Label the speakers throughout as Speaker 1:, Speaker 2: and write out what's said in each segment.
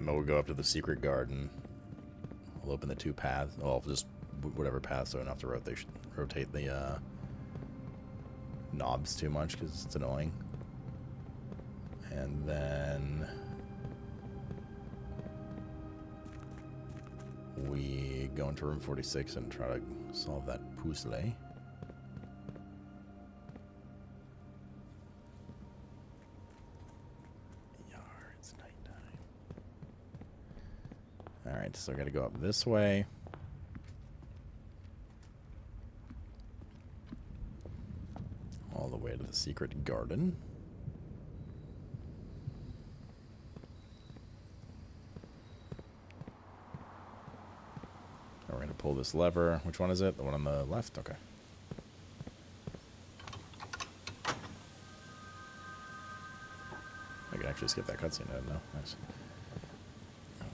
Speaker 1: then we'll go up to the secret garden. We'll open the 2 paths. Well, just whatever path, so I don't have to rotate the knobs too much because it's annoying. And then we go into room 46 and try to solve that puzzle. It's nighttime. Alright, so I gotta go up this way. All the way to the secret garden. We're going to pull this lever. Which one is it? The one on the left? Okay. I can actually skip that cutscene. I didn't know. Nice.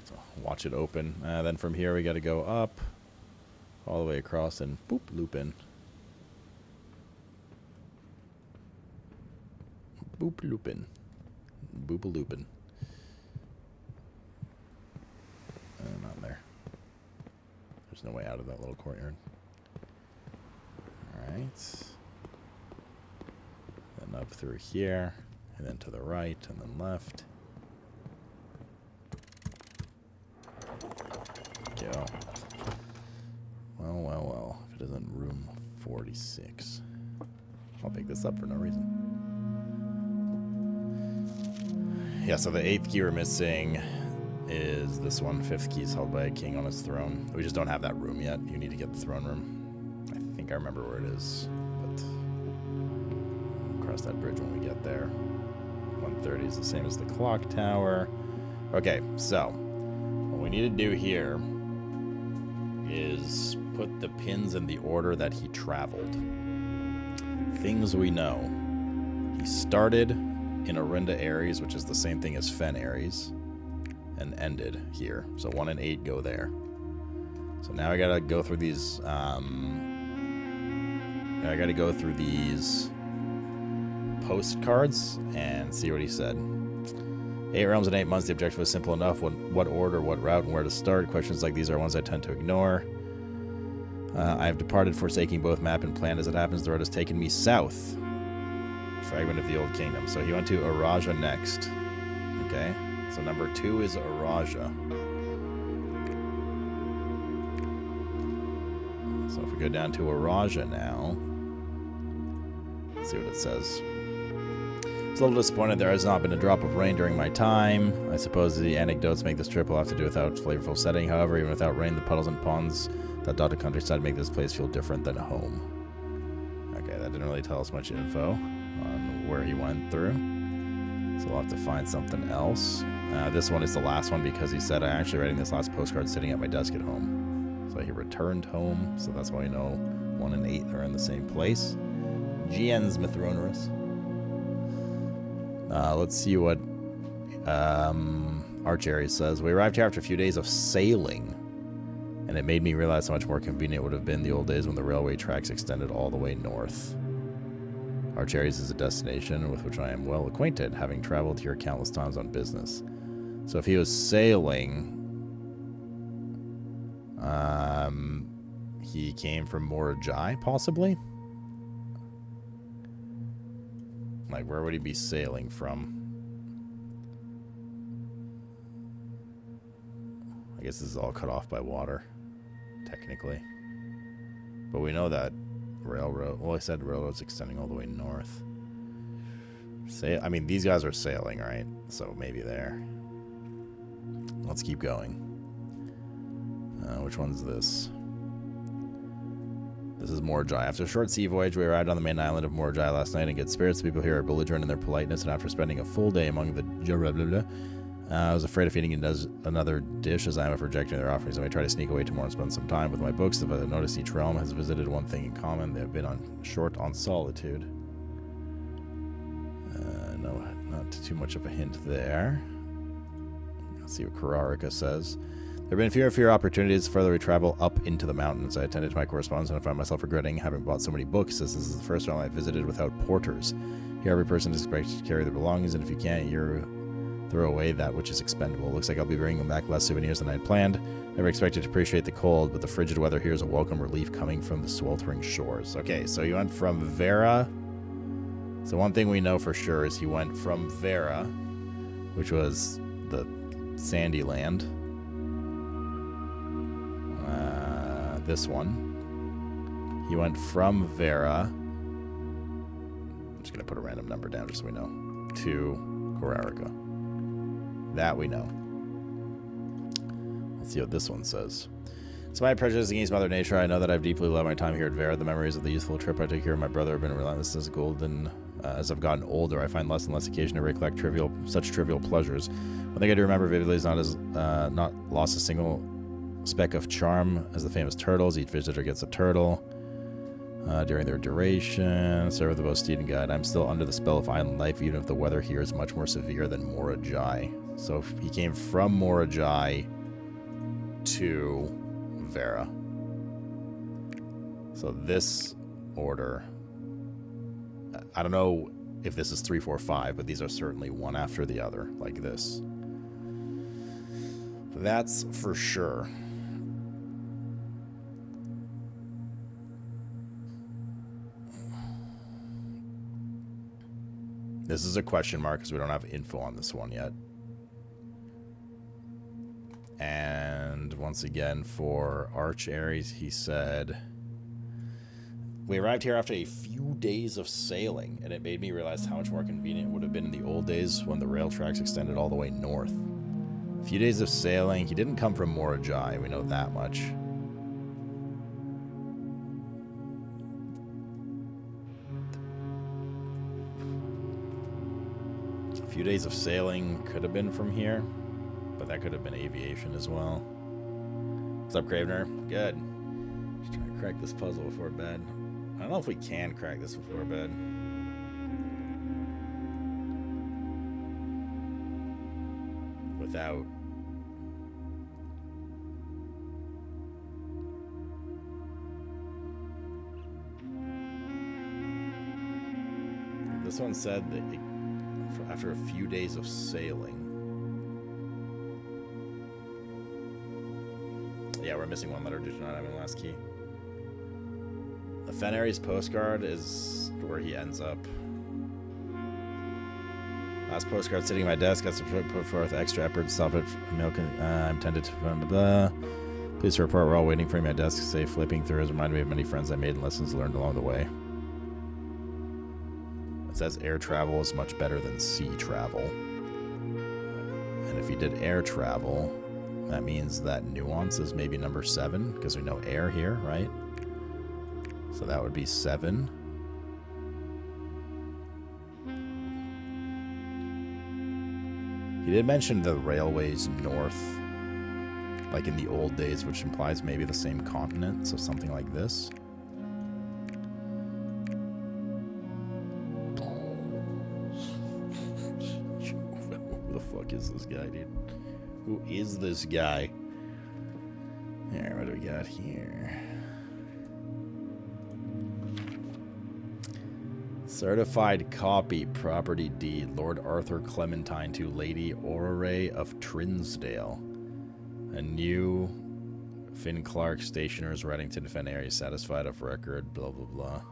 Speaker 1: So watch it open. Then from here we got to go up all the way across and boop, loop in. Boop loopin'. Boop loopin'. Not there. There's no way out of that little courtyard. Alright. Then up through here. And then to the right and then left. Go. Well, well, well. If it isn't room 46. I'll pick this up for no reason. Yeah, so the 8th key we're missing is this one. 5th key is held by a king on his throne. We just don't have that room yet. You need to get the throne room. I think I remember where it is, but we'll cross that bridge when we get there. 130 is the same as the clock tower. Okay, so what we need to do here is put the pins in the order that he traveled. Things we know. He started in Orinda Ares, which is the same thing as Fen Ares, and ended here. So 1 and 8 go there. So now I gotta go through these. I gotta go through these postcards and see what he said. 8 realms in 8 months. The objective was simple enough. What order, what route, and where to start. Questions like these are ones I tend to ignore. I have departed, forsaking both map and plan. As it happens, the road has taken me south. Fragment of the Old Kingdom. So he went to Araja next. Okay. So number 2 is Araja. So if we go down to Araja now, let's see what it says. It's a little disappointed there has not been a drop of rain during my time. I suppose the anecdotes make this trip will have to do without flavorful setting. However, even without rain, the puddles and ponds that dot the countryside make this place feel different than home. Okay, that didn't really tell us much info on where he went through. So we'll have to find something else. This one is the last one because he said, I'm actually writing this last postcard sitting at my desk at home. So he returned home, so that's why we know 1 and 8 are in the same place. Gien's Mithronerus. Let's see what Archery says. We arrived here after a few days of sailing, and it made me realize how much more convenient it would have been the old days when the railway tracks extended all the way north. Archery's is a destination with which I am well acquainted, having traveled here countless times on business. So if he was sailing, he came from Morajai, possibly? Like, where would he be sailing from? I guess this is all cut off by water, technically. But we know that railroad... Well, I said railroad's extending all the way north. I mean, these guys are sailing, right? So maybe there. Let's keep going. Which one's this? This is Morajai. After a short sea voyage, we arrived on the main island of Morajai last night in good spirits. The people here are belligerent in their politeness, and after spending a full day among the I was afraid of eating another dish, as I am of rejecting their offerings. I may try to sneak away tomorrow and spend some time with my books. If I notice each realm has visited one thing in common, they have been short on solitude. No, not too much of a hint there. Let's see what Kararika says. There have been fewer and fewer opportunities the further we travel up into the mountains. I attended to my correspondence and I find myself regretting having bought so many books, as this is the first realm I visited without porters. Here every person is expected to carry their belongings, and if you can't, you're Throw away that which is expendable. Looks like I'll be bringing back less souvenirs than I had planned. Never expected to appreciate the cold, but the frigid weather here is a welcome relief coming from the sweltering shores. Okay, so you went from Vera. So one thing we know for sure is he went from Vera, which was the sandy land. This one. He went from Vera. I'm just going to put a random number down just so we know. To Korarica. That we know. Let's see what this one says. Despite prejudice against Mother Nature, I know that I've deeply loved my time here at Vera. The memories of the youthful trip I took here with my brother have been relentless as golden. As I've gotten older, I find less and less occasion to recollect such trivial pleasures. One thing I do remember vividly is not lost a single speck of charm as the famous turtles. Each visitor gets a turtle during their duration. Serve with the most student guide. I'm still under the spell of island life, even if the weather here is much more severe than Morajai. So he came from Morajai to Vera. So this order, I don't know if this is 3, 4, 5, but these are certainly one after the other, like this. That's for sure. This is a question mark because we don't have info on this one yet. And once again, for Arch Aries, he said, we arrived here after a few days of sailing, and it made me realize how much more convenient it would have been in the old days when the rail tracks extended all the way north. A few days of sailing. He didn't come from Morajai, we know that much. A few days of sailing could have been from here, but that could have been aviation as well. What's up, Cravener? Good. Just trying to crack this puzzle before bed. I don't know if we can crack this before bed. Without... This one said that after a few days of sailing... Yeah, we're missing one letter due to not having the last key. The Fenari's postcard is where he ends up. Last postcard sitting at my desk. Got some put forth extra effort to stop it. I'm tempted to... Blah, blah. Please report we're all waiting for me at my desk. Say flipping through has reminded me of many friends I made and lessons learned along the way. It says air travel is much better than sea travel. And if he did air travel, that means that nuance is maybe number 7, because we know air here, right? So that would be 7. He did mention the railways north, like in the old days, which implies maybe the same continent, so something like this. Who the fuck is this guy, dude? Who is this guy? Alright, what do we got here? Certified copy, property deed, Lord Arthur Clementine to Lady Aurore of Trinsdale. A new Finn Clark, Stationers, Reddington, Fenary, satisfied of record, blah, blah, blah.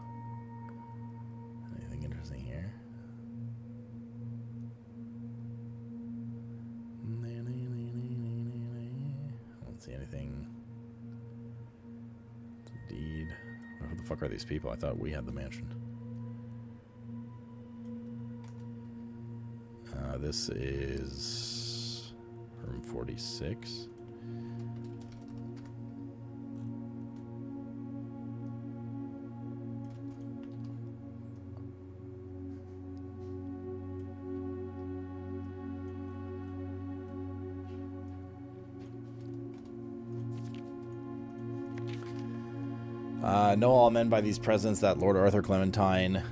Speaker 1: Anything interesting here? I don't see anything. Deed. Who the fuck are these people? I thought we had the mansion. This is room 46. Know all men by these presents that Lord Arthur Clementine,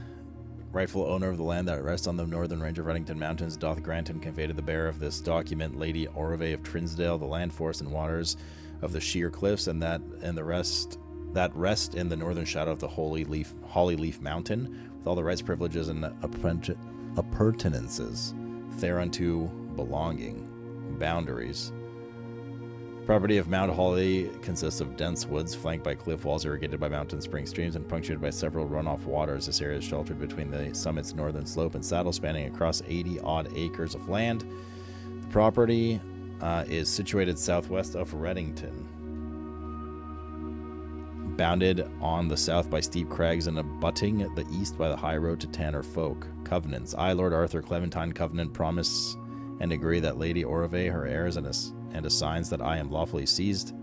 Speaker 1: rightful owner of the land that rests on the northern range of Reddington Mountains, doth grant and convey to the bearer of this document, Lady Aurove of Trinsdale, the land, forest, and waters of the sheer cliffs, and the rest in the northern shadow of the Holly Leaf Mountain, with all the rights, privileges, and appurtenances thereunto belonging. Boundaries. Property of Mount Holly consists of dense woods flanked by cliff walls irrigated by mountain spring streams and punctuated by several runoff waters. This area is sheltered between the summit's northern slope and saddle, spanning across 80-odd acres of land. The property is situated southwest of Reddington, bounded on the south by steep crags and abutting the east by the high road to Tanner Folk. Covenants. I, Lord Arthur Clementine Covenant, promise and agree that Lady Orve, her heirs, and assigns that I am lawfully seized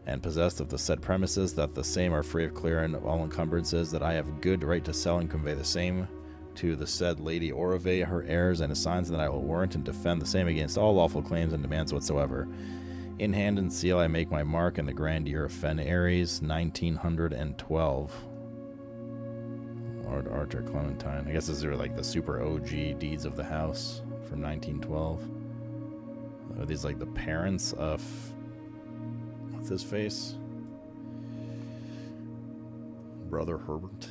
Speaker 1: and possessed of the said premises, that the same are free of clear and all encumbrances, that I have good right to sell and convey the same to the said Lady Orve, her heirs, and assigns that I will warrant and defend the same against all lawful claims and demands whatsoever. In hand and seal I make my mark in the grand year of Fen Aries, 1912. Lord Arthur Clementine. I guess these are like the super OG deeds of the house from 1912. Are these like the parents of... what's his face? Brother Herbert.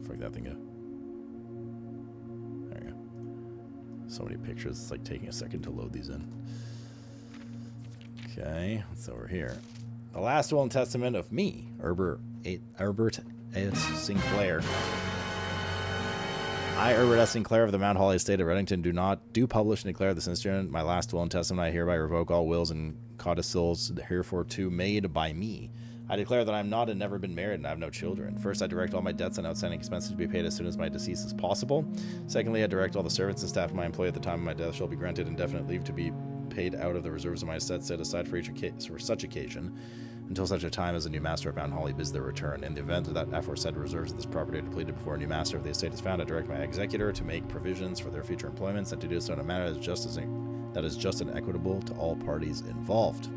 Speaker 1: Fuck that thing up. There you go. So many pictures, it's like taking a second to load these in. Okay, what's over here? The last will and testament of me, Herbert S. Sinclair. I, Herbert S. Sinclair of the Mount Holly estate of Reddington, do publish and declare this instrument my last will and testament. I hereby revoke all wills and codicils hereforto made by me. I declare that I am not and never been married and I have no children. First, I direct all my debts and outstanding expenses to be paid as soon as my decease is possible. Secondly, I direct all the servants and staff of my employ at the time of my death shall be granted indefinite leave to be paid out of the reserves of my estate set aside for such occasion, until such a time as a new master of Mount Holly bids their return. In the event that aforesaid reserves of this property are depleted before a new master of the estate is found, I direct my executor to make provisions for their future employments and to do so in a manner that is just and equitable to all parties involved.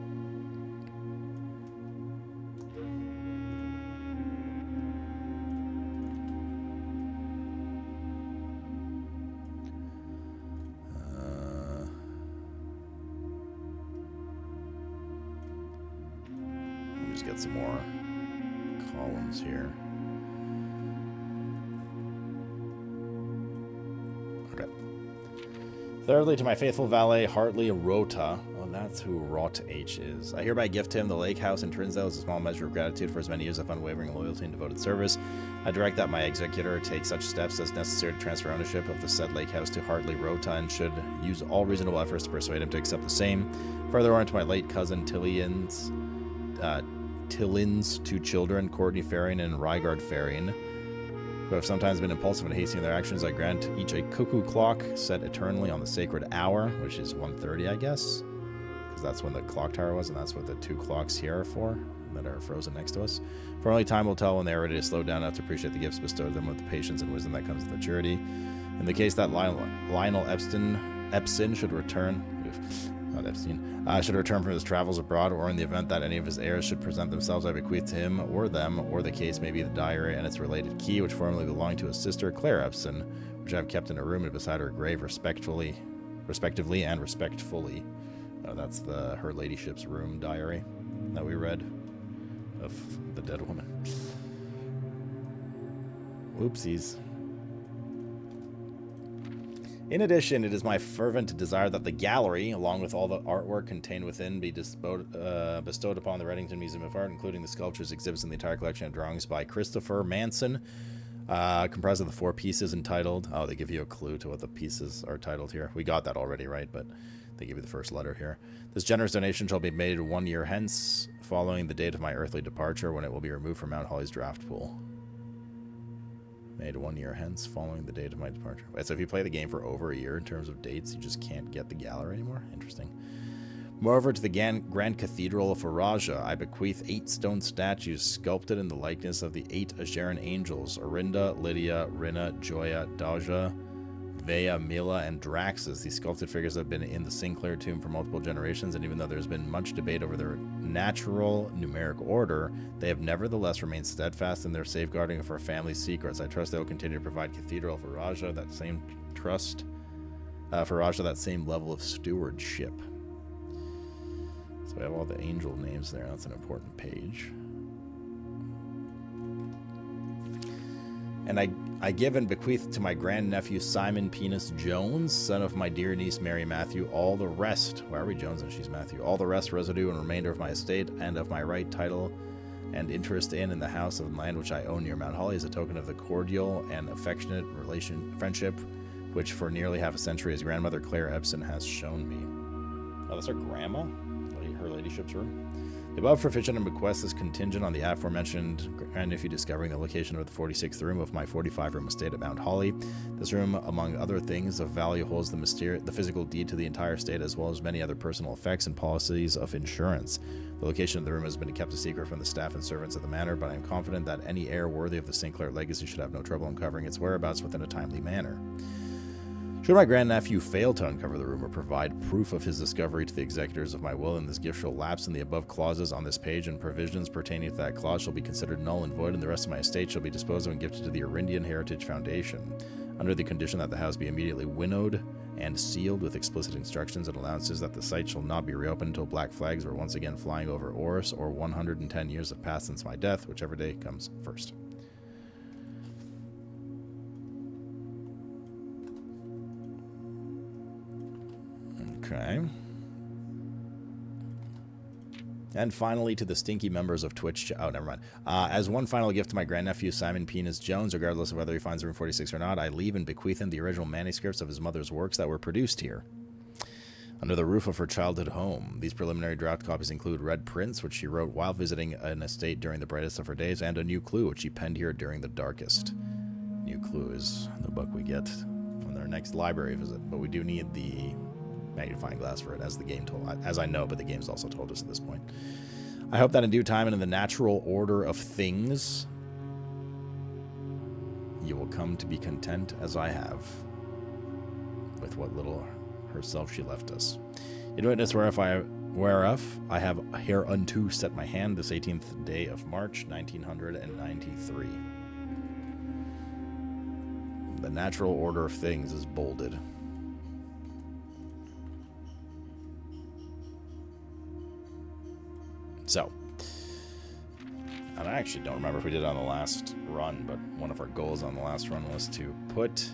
Speaker 1: Get some more columns here. Okay. Thirdly, to my faithful valet, Hartley Rota. Well, that's who Rot H is. I hereby gift him the lake house in Trinsdale as a small measure of gratitude for his many years of unwavering loyalty and devoted service. I direct that my executor take such steps as necessary to transfer ownership of the said lake house to Hartley Rota and should use all reasonable efforts to persuade him to accept the same. Further on to my late cousin Tillian's Tillin's two children, Courtney Farian and Rygard Farian, who have sometimes been impulsive and hasty in their actions. I grant each a cuckoo clock set eternally on the sacred hour, which is 1:30, I guess, because that's when the clock tower was, and that's what the two clocks here are for, that are frozen next to us. For only time will tell when they are ready to slow down enough to appreciate the gifts bestowed them with the patience and wisdom that comes with maturity. In the case that Lionel Epstein should return... Not Epstein, should return from his travels abroad, or in the event that any of his heirs should present themselves, I bequeath to him or them, or the case may be the diary and its related key, which formerly belonged to his sister Claire Epstein, which I have kept in a room and beside her grave, respectively and respectfully. That's her ladyship's room diary that we read of the dead woman. Whoopsies. In addition, it is my fervent desire that the gallery, along with all the artwork contained within, be bestowed upon the Reddington Museum of Art, including the sculptures, exhibits, and the entire collection of drawings by Christopher Manson, comprised of the 4 pieces entitled... Oh, they give you a clue to what the pieces are titled here. We got that already, right? But they give you the first letter here. This generous donation shall be made 1 year hence, following the date of my earthly departure, when it will be removed from Mount Holly's draft pool. Made 1 year hence, following the date of my departure. So if you play the game for over a year in terms of dates, you just can't get the gallery anymore? Interesting. Moreover, to the Grand Cathedral of Faraja, I bequeath 8 stone statues sculpted in the likeness of the 8 Ajaran angels, Orinda, Lydia, Rina, Joya, Daja, Vea, Mila, and Draxus. These sculpted figures have been in the Sinclair tomb for multiple generations, and even though there's been much debate over their natural numeric order, they have nevertheless remained steadfast in their safeguarding of our family's secrets. I trust they will continue to provide Cathedral for Raja that same that same level of stewardship. So we have all the angel names there. That's an important page. And I give and bequeath to my grandnephew Simon Penis Jones, son of my dear niece Mary Matthew, all the rest. Why are we Jones and she's Matthew? All the rest, residue, and remainder of my estate, and of my right, title, and interest in the house of land which I own near Mount Holly, as a token of the cordial and affectionate friendship which for nearly half a century his grandmother Claire Epson has shown me. Oh, that's her grandma? Her ladyship's room? The above provision and bequest is contingent on the aforementioned grandnephew discovering the location of the 46th room of my 45-room estate at Mount Holly. This room, among other things of value, holds the physical deed to the entire estate, as well as many other personal effects and policies of insurance. The location of the room has been kept a secret from the staff and servants of the manor, but I am confident that any heir worthy of the St. Clair legacy should have no trouble uncovering its whereabouts within a timely manner. Should my grandnephew fail to uncover the room or provide proof of his discovery to the executors of my will, and this gift shall lapse, and the above clauses on this page and provisions pertaining to that clause shall be considered null and void, and the rest of my estate shall be disposed of and gifted to the Arindian Heritage Foundation, under the condition that the house be immediately winnowed and sealed with explicit instructions and allowances that the site shall not be reopened until black flags are once again flying over Oris, or 110 years have passed since my death, whichever day comes first. Okay. And finally, to the stinky members of Twitch. Oh, never mind. As one final gift to my grandnephew, Simon Penis Jones, regardless of whether he finds room 46 or not, I leave and bequeath him the original manuscripts of his mother's works that were produced here, under the roof of her childhood home. These preliminary draft copies include Red Prince, which she wrote while visiting an estate during the brightest of her days, and A New Clue, which she penned here during the darkest. New Clue is the book we get on our next library visit, but we do need the magnifying glass for it, as the game told, as I know, but the game's also told us at this point. I hope that in due time and in the natural order of things, you will come to be content as I have with what little herself she left us. In witness whereof I have hereunto set my hand this 18th day of March, 1993. The natural order of things is bolded. So, and I actually don't remember if we did it on the last run, but one of our goals on the last run was to put...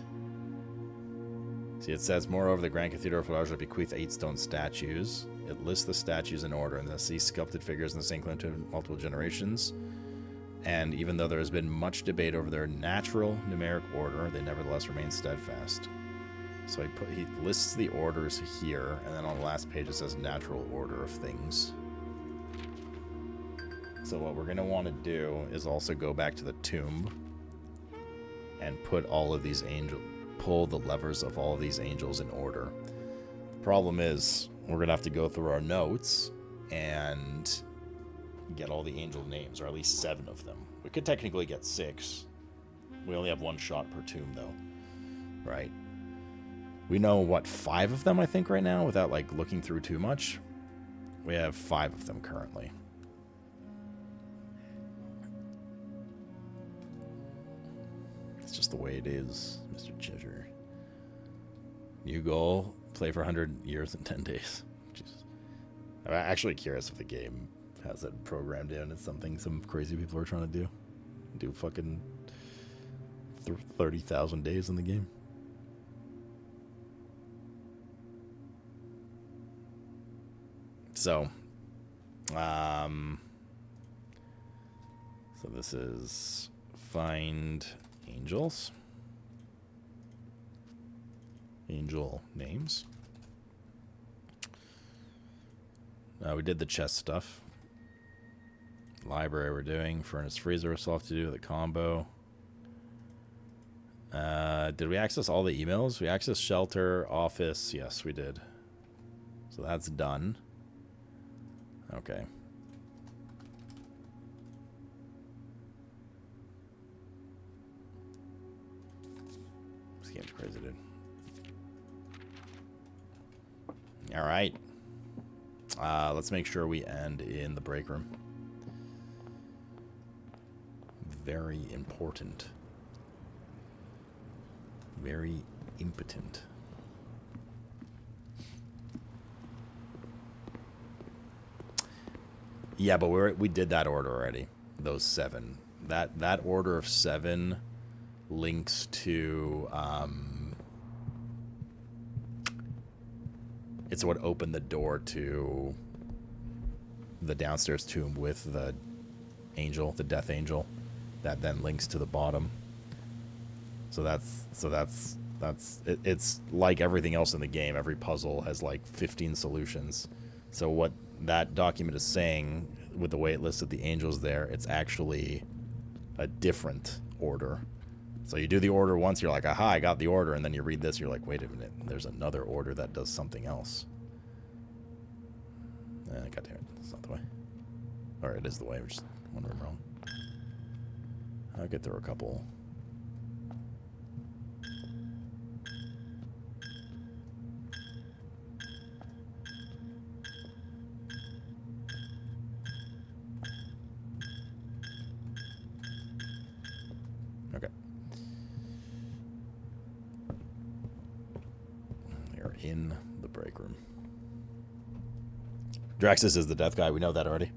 Speaker 1: See, it says, moreover, the Grand Cathedral of Florida bequeath 8 stone statues. It lists the statues in order, and then see sculpted figures in the St. Clair to multiple generations. And even though there has been much debate over their natural numeric order, they nevertheless remain steadfast. So he lists the orders here, and then on the last page it says natural order of things. So what we're going to want to do is also go back to the tomb and put all of these angels, pull the levers of all of these angels in order. The problem is we're going to have to go through our notes and get all the angel names, or at least 7 of them. We could technically get 6. We only have 1 shot per tomb, though. Right? We know, what, 5 of them, I think, right now, without, like, looking through too much? We have 5 of them currently. Just the way it is, Mr. Cheshire. New goal, play for 100 years in 10 days. Jesus. I'm actually curious if the game has it programmed in. It's something some crazy people are trying to do. Do fucking 30,000 days in the game. So, so this is find angels. Angel names. We did the chest stuff. Library we're doing. Furnace freezer we still have to do. The combo. Did we access all the emails? We accessed shelter, office. Yes, we did. So that's done. Okay. This game's crazy, dude. All right. Let's make sure we end in the break room. Very important. Very impotent. Yeah, but we did that order already. Those 7. That order of 7 links to it's what opened the door to the downstairs tomb with the angel, the death angel, that then links to the bottom. So it's like everything else in the game. Every puzzle has like 15 solutions. So what that document is saying, with the way it listed the angels there, it's actually a different order. So you do the order once, you're like, aha, I got the order, and then you read this, you're like, wait a minute, there's another order that does something else. God damn it, it's not the way. Or it is the way, we're just one room wrong. I'll get through a couple. Okay. You're in the break room. Draxus is the death guy. We know that already.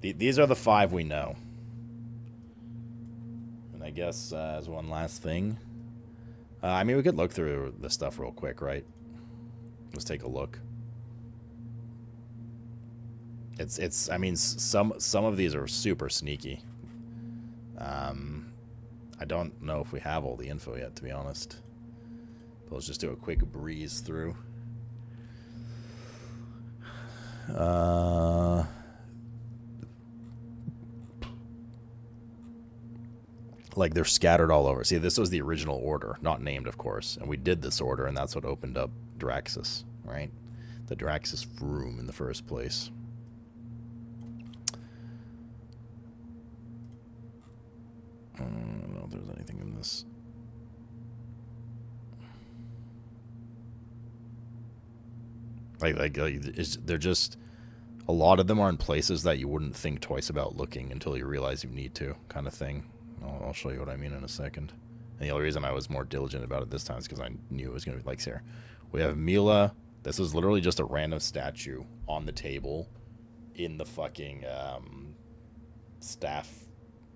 Speaker 1: These are the 5 we know. And I guess as one last thing, I mean, we could look through the stuff real quick, right? Let's take a look. It's. I mean, some of these are super sneaky. I don't know if we have all the info yet, to be honest. But let's just do a quick breeze through. Like they're scattered all over. See, this was the original order, not named, of course. And we did this order, and that's what opened up Draxus, right? The Draxus room in the first place. I don't know if there's anything in this. They're just, a lot of them are in places that you wouldn't think twice about looking until you realize you need to, kind of thing. I'll show you what I mean in a second. And the only reason I was more diligent about it this time is because I knew it was going to be like here. We have Mila. This was literally just a random statue on the table in the fucking staff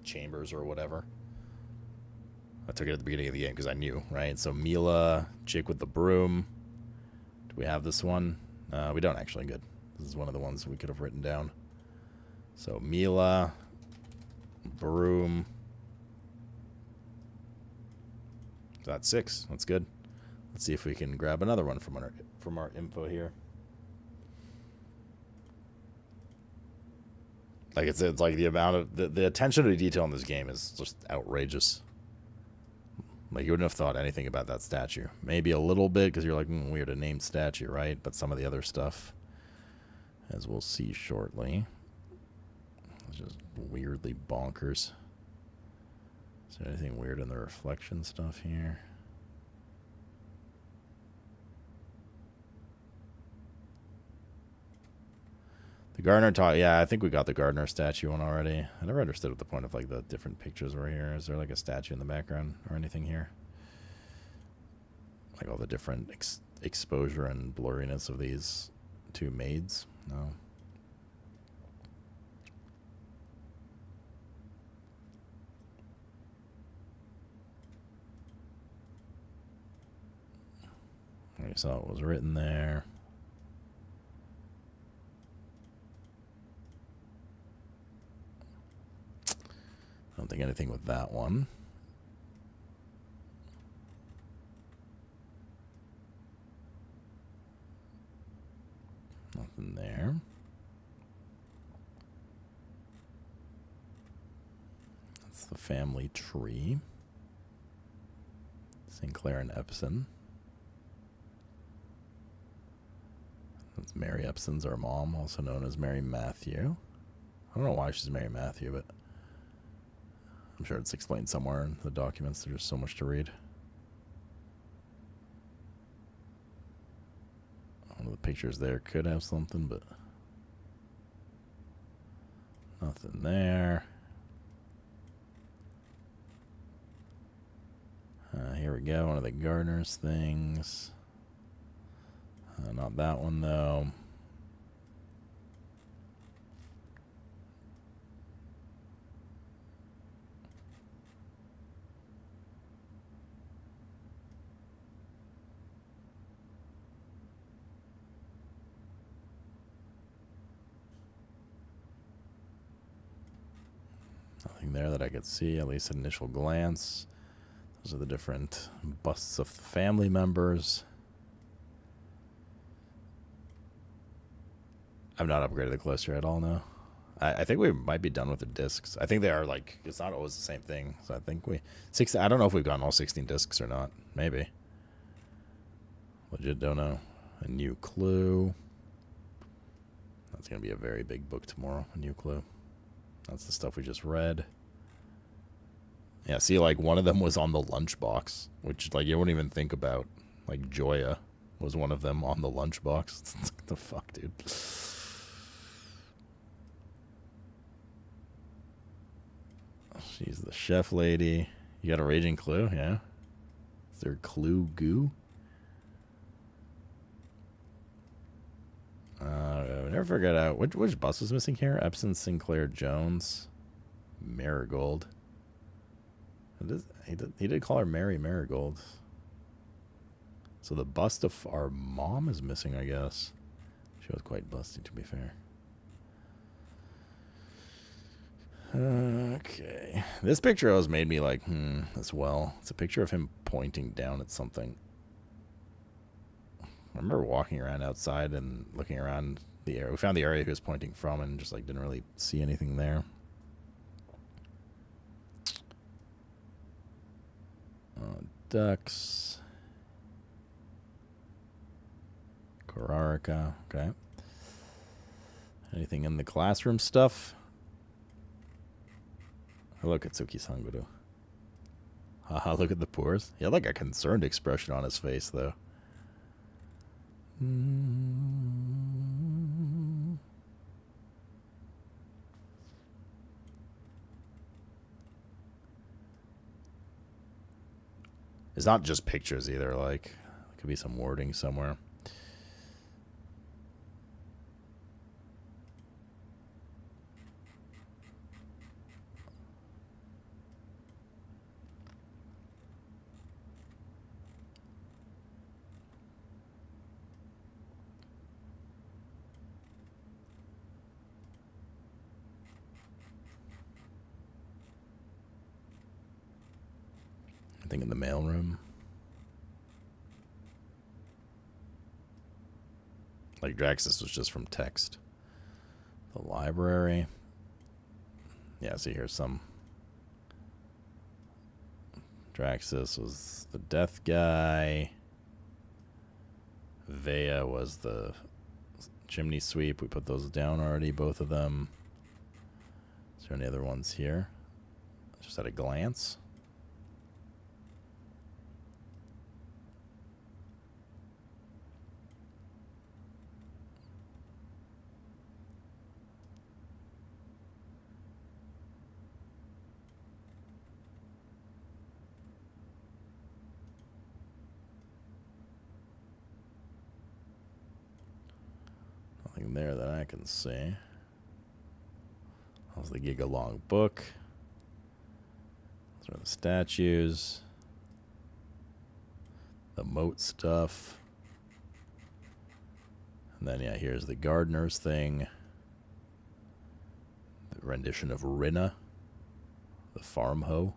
Speaker 1: chambers or whatever. I took it at the beginning of the game because I knew, right? So Mila, chick with the broom. Do we have this one? We don't actually. Good. This is one of the ones we could have written down. So Mila, broom. That's 6. That's good. Let's see if we can grab another one from our info here. Like it's like the amount of the attention to detail in this game is just outrageous. Like you wouldn't have thought anything about that statue. Maybe a little bit because you're like, weird, a named statue, right? But some of the other stuff, as we'll see shortly, is just weirdly bonkers. Is there anything weird in the reflection stuff here? The gardener talk. Yeah, I think we got the gardener statue one already. I never understood what the point of like the different pictures were here. Is there like a statue in the background or anything here? Like all the different exposure and blurriness of these 2 maids? No. I saw what was written there. I don't think anything with that one. Nothing there. That's the family tree. Sinclair and Epson. That's Mary Epson's our mom, also known as Mary Matthew. I don't know why she's Mary Matthew, but I'm sure it's explained somewhere in the documents. There's so much to read. One of the pictures there could have something, but nothing there. Here we go, one of the gardener's things. Not that one, though. Nothing there that I could see, at least at initial glance. Those are the different busts of the family members. I've not upgraded the cluster at all now. I think we might be done with the discs. I think they are like, it's not always the same thing. So I think I don't know if we've gotten all 16 discs or not. Maybe. Legit don't know. A new clue. That's going to be a very big book tomorrow. A new clue. That's the stuff we just read. Yeah, see, like, one of them was on the lunchbox, which, like, you wouldn't even think about. Like, Joya was one of them on the lunchbox. What the fuck, dude? She's the chef lady. You got a raging clue? Yeah. Is there clue goo? We never figured out which bus was missing here. Epson, Sinclair, Jones, Marigold. He did call her Mary Marigold. So the bust of our mom is missing, I guess. She was quite busty, to be fair. Okay. This picture always made me like, as well. It's a picture of him pointing down at something. I remember walking around outside and looking around the area. We found the area he was pointing from and just like didn't really see anything there. Ducks. Korarika. Okay. Anything in the classroom stuff? Hello, Katsuki Sanguru. Haha, look at the pores. He had like a concerned expression on his face, though. It's not just pictures either, like, there could be some wording somewhere. I think in the mailroom. Like Draxus was just from text. The library. Yeah, see here's some. Draxus was the death guy. Vea was the chimney sweep. We put those down already, both of them. Is there any other ones here? Just at a glance. Nothing there that I can see. That was the Giga-Long book. Those are the statues. The moat stuff. And then, yeah, here's the gardener's thing. The rendition of Rinna. The farm hoe.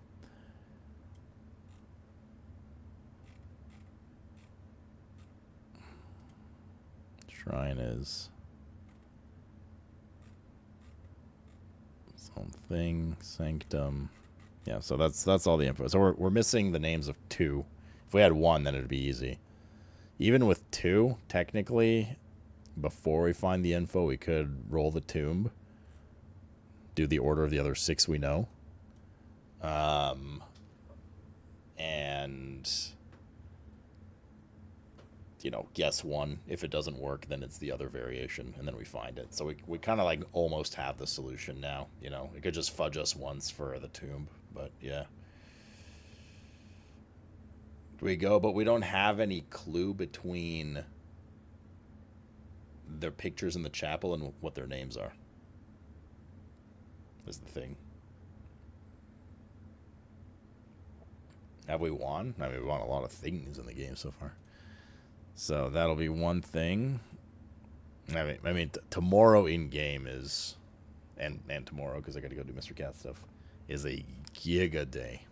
Speaker 1: Shrine is something. Sanctum. Yeah, so that's all the info. So we're missing the names of 2. If we had 1, then it'd be easy. Even with 2, technically, before we find the info, we could roll the tomb, do the order of the other 6 we know, and, you know, guess 1. If it doesn't work, then it's the other variation, and then we find it. So we kind of like almost have the solution now, you know. It could just fudge us once for the tomb, but yeah. We go, but we don't have any clue between their pictures in the chapel and what their names are. Is the thing. Have we won? I mean, we won a lot of things in the game so far. So that'll be one thing. I mean, tomorrow in game is, and tomorrow because I got to go do Mr. Cat stuff. is a giga day.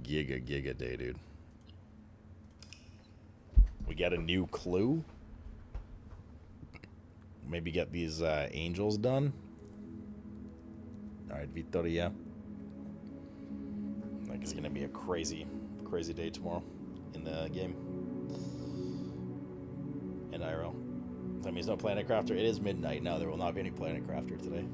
Speaker 1: Giga day, dude. We got a new clue. Maybe get these angels done. All right, Victoria. Like, it's gonna be a crazy day tomorrow in the game. In IRL. That means no Planet Crafter. It is midnight now. There will not be any Planet Crafter today.